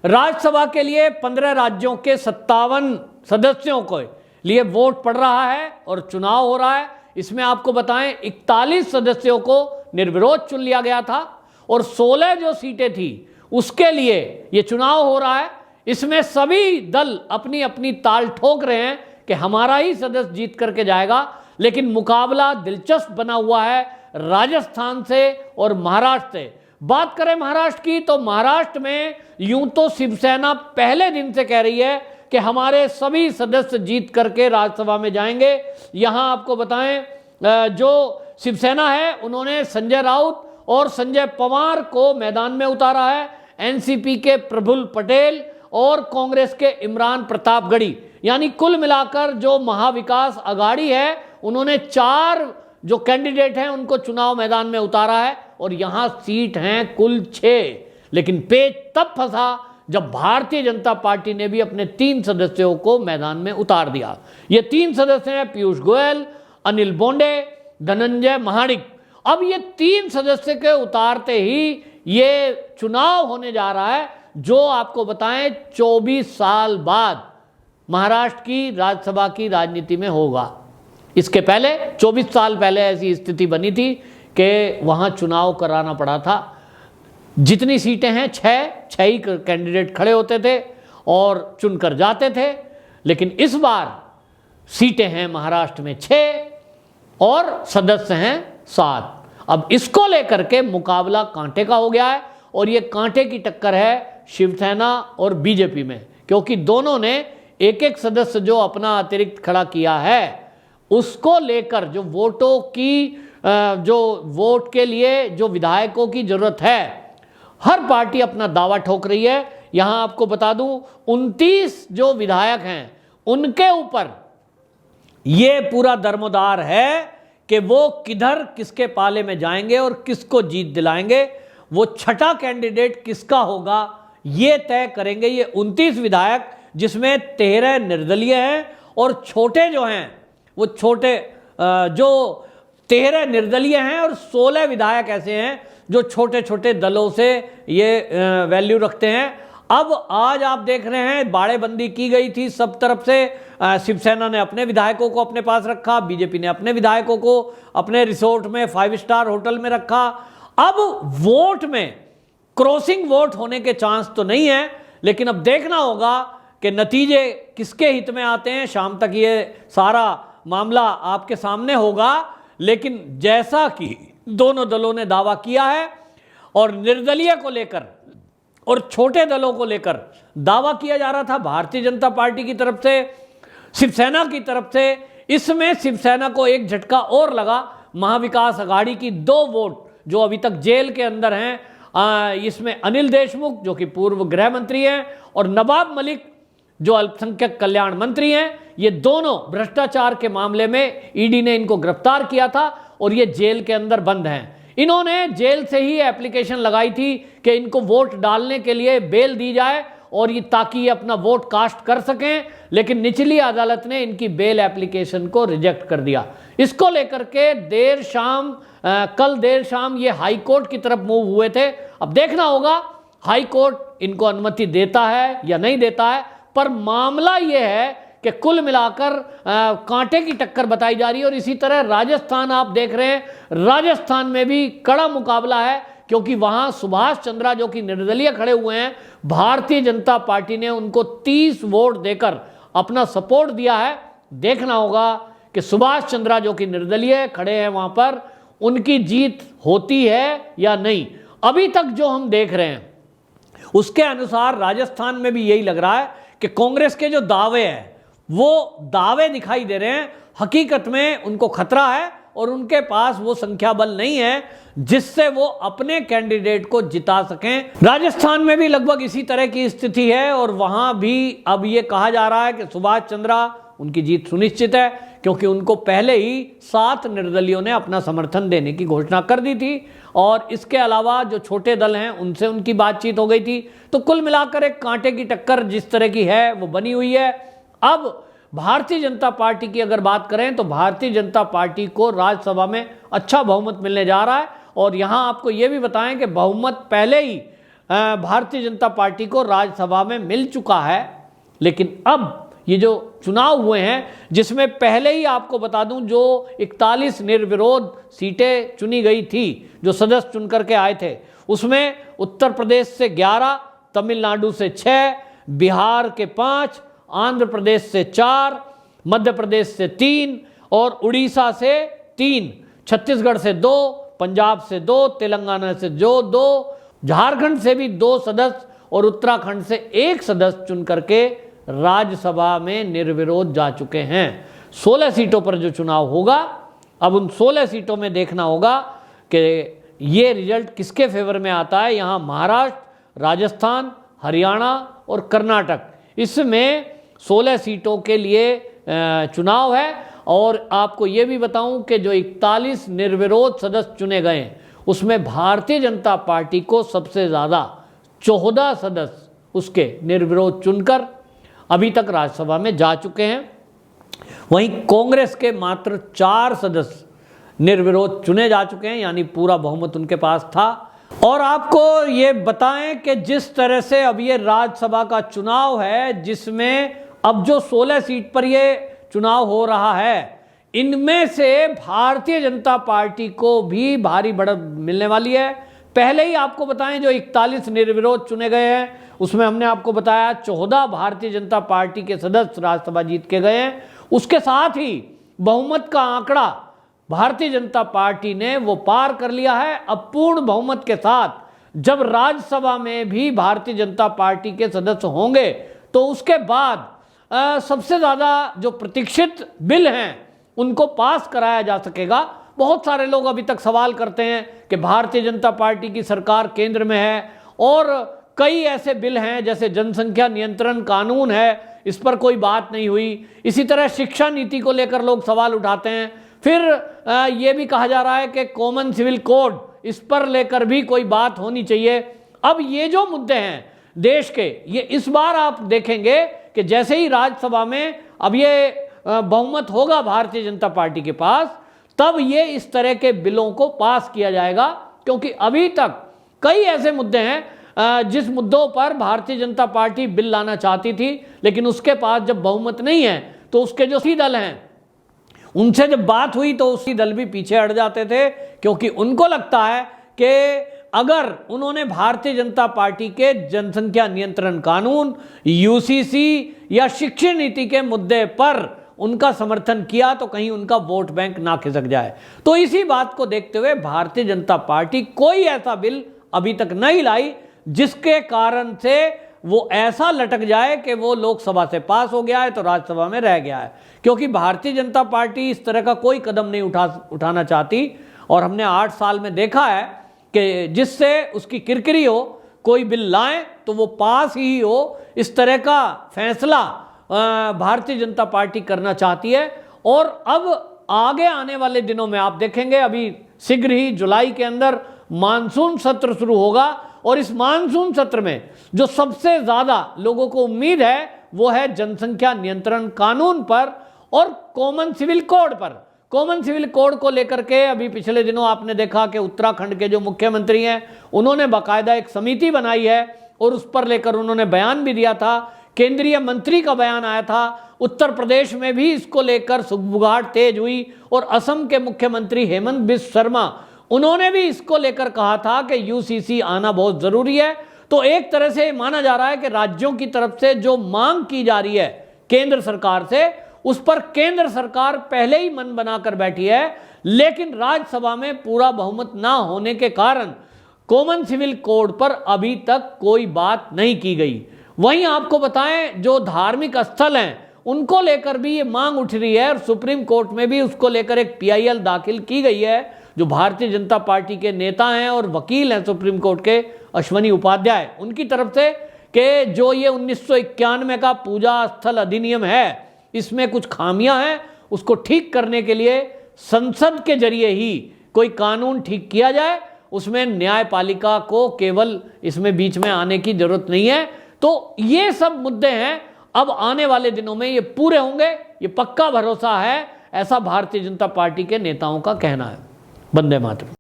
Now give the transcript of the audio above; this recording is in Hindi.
राज्यसभा के लिए 15 राज्यों के 57 सदस्यों को लिए वोट पड़ रहा है और चुनाव हो रहा है। इसमें आपको बताएं 41 सदस्यों को निर्विरोध चुन लिया गया था और 16 जो सीटें थी उसके लिए ये चुनाव हो रहा है। इसमें सभी दल अपनी अपनी ताल ठोक रहे हैं कि हमारा ही सदस्य जीत करके जाएगा, लेकिन मुकाबला दिलचस्प बना हुआ है राजस्थान से और महाराष्ट्र से। बात करें महाराष्ट्र की तो महाराष्ट्र में यूं तो शिवसेना पहले दिन से कह रही है कि हमारे सभी सदस्य जीत करके राज्यसभा में जाएंगे। यहां आपको बताएं जो शिवसेना है उन्होंने संजय राउत और संजय पवार को मैदान में उतारा है, एनसीपी के प्रफुल्ल पटेल और कांग्रेस के इमरान प्रतापगढ़ी, यानी कुल मिलाकर जो महाविकास अघाड़ी है उन्होंने 4 जो कैंडिडेट हैं उनको चुनाव मैदान में उतारा है और यहां सीट हैं कुल 6। लेकिन पेच तब फंसा जब भारतीय जनता पार्टी ने भी अपने 3 सदस्यों को मैदान में उतार दिया। ये 3 सदस्य हैं पीयूष गोयल, अनिल बोंडे, धनंजय महाडिक। अब ये 3 सदस्य के उतारते ही ये चुनाव होने जा रहा है जो आपको बताएं 24 साल बाद महाराष्ट्र की राज्यसभा की राजनीति में होगा। इसके पहले 24 साल पहले ऐसी स्थिति बनी थी कि वहां चुनाव कराना पड़ा था। जितनी सीटें हैं 6 ही कैंडिडेट खड़े होते थे और चुनकर जाते थे, लेकिन इस बार सीटें हैं महाराष्ट्र में 6 और सदस्य हैं 7। अब इसको लेकर के मुकाबला कांटे का हो गया है और ये कांटे की टक्कर है शिवसेना और बीजेपी में, क्योंकि दोनों ने एक सदस्य जो अपना अतिरिक्त खड़ा किया है उसको लेकर जो वोटों की जो वोट के लिए जो विधायकों की जरूरत है, हर पार्टी अपना दावा ठोक रही है। यहां आपको बता दूं 29 जो विधायक हैं उनके ऊपर ये पूरा दरमोदार है कि वो किधर किसके पाले में जाएंगे और किसको जीत दिलाएंगे। वो छठा कैंडिडेट किसका होगा ये तय करेंगे ये 29 विधायक, जिसमें 13 निर्दलीय हैं और छोटे जो हैं वो छोटे जो 13 निर्दलीय हैं और 16 विधायक ऐसे हैं जो छोटे छोटे दलों से ये वैल्यू रखते हैं। अब आज आप देख रहे हैं बाड़ेबंदी की गई थी सब तरफ से। शिवसेना ने अपने विधायकों को अपने पास रखा, बीजेपी ने अपने विधायकों को अपने रिसोर्ट में 5 स्टार होटल में रखा। अब वोट में क्रॉसिंग वोट होने के चांस तो नहीं है, लेकिन अब देखना होगा कि नतीजे किसके हित में आते हैं। शाम तक ये सारा मामला आपके सामने होगा, लेकिन जैसा कि दोनों दलों ने दावा किया है और निर्दलीय को लेकर और छोटे दलों को लेकर दावा किया जा रहा था भारतीय जनता पार्टी की तरफ से, शिवसेना की तरफ से, इसमें शिवसेना को एक झटका और लगा। महाविकास अघाड़ी की 2 वोट जो अभी तक जेल के अंदर हैं, इसमें अनिल देशमुख जो कि पूर्व गृह मंत्री हैं और नवाब मलिक जो अल्पसंख्यक कल्याण मंत्री हैं, ये दोनों भ्रष्टाचार के मामले में ईडी ने इनको गिरफ्तार किया था और ये जेल के अंदर बंद हैं। इन्होंने जेल से ही एप्लीकेशन लगाई थी कि इनको वोट डालने के लिए बेल दी जाए और ये ताकि ये अपना वोट कास्ट कर सकें, लेकिन निचली अदालत ने इनकी बेल एप्लीकेशन को रिजेक्ट कर दिया। इसको लेकर के कल देर शाम ये हाई कोर्ट की तरफ मूव हुए थे। अब देखना होगा हाई कोर्ट इनको अनुमति देता है या नहीं देता है, पर मामला ये है कि कुल मिलाकर कांटे की टक्कर बताई जा रही है। और इसी तरह राजस्थान आप देख रहे हैं, राजस्थान में भी कड़ा मुकाबला है, क्योंकि वहां सुभाष चंद्रा जो कि निर्दलीय खड़े हुए हैं, भारतीय जनता पार्टी ने उनको 30 वोट देकर अपना सपोर्ट दिया है। देखना होगा कि सुभाष चंद्रा जो कि निर्दलीय खड़े हैं वहां पर उनकी जीत होती है या नहीं। अभी तक जो हम देख रहे हैं उसके अनुसार राजस्थान में भी यही लग रहा है कि कांग्रेस के जो दावे हैं वो दावे दिखाई दे रहे हैं, हकीकत में उनको खतरा है और उनके पास वो संख्या बल नहीं है जिससे वो अपने कैंडिडेट को जिता सकें। राजस्थान में भी लगभग इसी तरह की स्थिति है और वहां भी अब ये कहा जा रहा है कि सुभाष चंद्रा उनकी जीत सुनिश्चित है, क्योंकि उनको पहले ही 7 निर्दलियों ने अपना समर्थन देने की घोषणा कर दी थी और इसके अलावा जो छोटे दल हैं उनसे उनकी बातचीत हो गई थी। तो कुल मिलाकर एक कांटे की टक्कर जिस तरह की है वो बनी हुई है। अब भारतीय जनता पार्टी की अगर बात करें तो भारतीय जनता पार्टी को राज्यसभा में अच्छा बहुमत मिलने जा रहा है और यहां आपको यह भी बताएं कि बहुमत पहले ही भारतीय जनता पार्टी को राज्यसभा में मिल चुका है। लेकिन अब ये जो चुनाव हुए हैं, जिसमें पहले ही आपको बता दूं जो 41 निर्विरोध सीटें चुनी गई थी, जो सदस्य चुन करके आए थे, उसमें उत्तर प्रदेश से 11, तमिलनाडु से 6, बिहार के 5, आंध्र प्रदेश से 4, मध्य प्रदेश से 3 और उड़ीसा से 3, छत्तीसगढ़ से 2, पंजाब से 2, तेलंगाना से जो 2, झारखंड से भी 2 सदस्य और उत्तराखंड से 1 सदस्य चुन करके राज्यसभा में निर्विरोध जा चुके हैं। 16 सीटों पर जो चुनाव होगा, अब उन 16 सीटों में देखना होगा कि ये रिजल्ट किसके फेवर में आता है। यहाँ महाराष्ट्र, राजस्थान, हरियाणा और कर्नाटक, इसमें 16 सीटों के लिए चुनाव है। और आपको ये भी बताऊं कि जो 41 निर्विरोध सदस्य चुने गए उसमें भारतीय जनता पार्टी को सबसे ज़्यादा 14 सदस्य उसके निर्विरोध चुनकर अभी तक राज्यसभा में जा चुके हैं। वहीं कांग्रेस के मात्र 4 सदस्य निर्विरोध चुने जा चुके हैं, यानी पूरा बहुमत उनके पास था। और आपको ये बताएं कि जिस तरह से अब ये राज्यसभा का चुनाव है, जिसमें अब जो 16 सीट पर ये चुनाव हो रहा है, इनमें से भारतीय जनता पार्टी को भी भारी बढ़त मिलने वाली है। पहले ही आपको बताएं जो 41 निर्विरोध चुने गए हैं, उसमें हमने आपको बताया 14 भारतीय जनता पार्टी के सदस्य राज्यसभा जीत के गए हैं। उसके साथ ही बहुमत का आंकड़ा भारतीय जनता पार्टी ने वो पार कर लिया है। अब पूर्ण बहुमत के साथ जब राज्यसभा में भी भारतीय जनता पार्टी के सदस्य होंगे तो उसके बाद सबसे ज़्यादा जो प्रतीक्षित बिल हैं उनको पास कराया जा सकेगा। बहुत सारे लोग अभी तक सवाल करते हैं कि भारतीय जनता पार्टी की सरकार केंद्र में है और कई ऐसे बिल हैं, जैसे जनसंख्या नियंत्रण कानून है, इस पर कोई बात नहीं हुई। इसी तरह शिक्षा नीति को लेकर लोग सवाल उठाते हैं। फिर ये भी कहा जा रहा है कि कॉमन सिविल कोड, इस पर लेकर भी कोई बात होनी चाहिए। अब ये जो मुद्दे हैं देश के, ये इस बार आप देखेंगे कि जैसे ही राज्यसभा में अब ये बहुमत होगा भारतीय जनता पार्टी के पास, तब ये इस तरह के बिलों को पास किया जाएगा। क्योंकि अभी तक कई ऐसे मुद्दे हैं जिस मुद्दों पर भारतीय जनता पार्टी बिल लाना चाहती थी, लेकिन उसके पास जब बहुमत नहीं है तो उसके जो सी दल हैं उनसे जब बात हुई तो उसी दल भी पीछे हट जाते थे, क्योंकि उनको लगता है कि अगर उन्होंने भारतीय जनता पार्टी के जनसंख्या नियंत्रण कानून, यूसीसी या शिक्षा नीति के मुद्दे पर उनका समर्थन किया तो कहीं उनका वोट बैंक ना खिसक जाए। तो इसी बात को देखते हुए भारतीय जनता पार्टी कोई ऐसा बिल अभी तक नहीं लाई जिसके कारण से वो ऐसा लटक जाए कि वो लोकसभा से पास हो गया है तो राज्यसभा में रह गया है। क्योंकि भारतीय जनता पार्टी इस तरह का कोई कदम नहीं उठाना चाहती। और हमने 8 साल में देखा है कि जिससे उसकी किरकिरी हो, कोई बिल लाए तो वो पास ही हो, इस तरह का फैसला भारतीय जनता पार्टी करना चाहती है। और अब आगे आने वाले दिनों में आप देखेंगे, अभी शीघ्र ही जुलाई के अंदर मानसून सत्र शुरू होगा और इस मानसून सत्र में जो सबसे ज़्यादा लोगों को उम्मीद है वो है जनसंख्या नियंत्रण कानून पर और कॉमन सिविल कोड पर। कॉमन सिविल कोड को लेकर के अभी पिछले दिनों आपने देखा कि उत्तराखंड के जो मुख्यमंत्री हैं उन्होंने बाकायदा एक समिति बनाई है और उस पर लेकर उन्होंने बयान भी दिया था। केंद्रीय मंत्री का बयान आया था। उत्तर प्रदेश में भी इसको लेकर सुगबुगाहट तेज हुई और असम के मुख्यमंत्री हेमंत बिस्व शर्मा, उन्होंने भी इसको लेकर कहा था कि यूसीसी आना बहुत ज़रूरी है। तो एक तरह से माना जा रहा है कि राज्यों की तरफ से जो मांग की जा रही है केंद्र सरकार से, उस पर केंद्र सरकार पहले ही मन बनाकर बैठी है। लेकिन राज्यसभा में पूरा बहुमत ना होने के कारण कॉमन सिविल कोड पर अभी तक कोई बात नहीं की गई। वहीं आपको बताएं जो धार्मिक स्थल हैं उनको लेकर भी ये मांग उठ रही है और सुप्रीम कोर्ट में भी उसको लेकर एक PIL दाखिल की गई है। जो भारतीय जनता पार्टी के नेता हैं और वकील हैं सुप्रीम कोर्ट के, अश्वनी उपाध्याय, उनकी तरफ से कि जो ये 1991 का पूजा स्थल अधिनियम है इसमें कुछ खामियां हैं, उसको ठीक करने के लिए संसद के जरिए ही कोई कानून ठीक किया जाए। उसमें न्यायपालिका को केवल इसमें बीच में आने की जरूरत नहीं है। तो ये सब मुद्दे हैं, अब आने वाले दिनों में ये पूरे होंगे, ये पक्का भरोसा है, ऐसा भारतीय जनता पार्टी के नेताओं का कहना है। वंदे मातरम।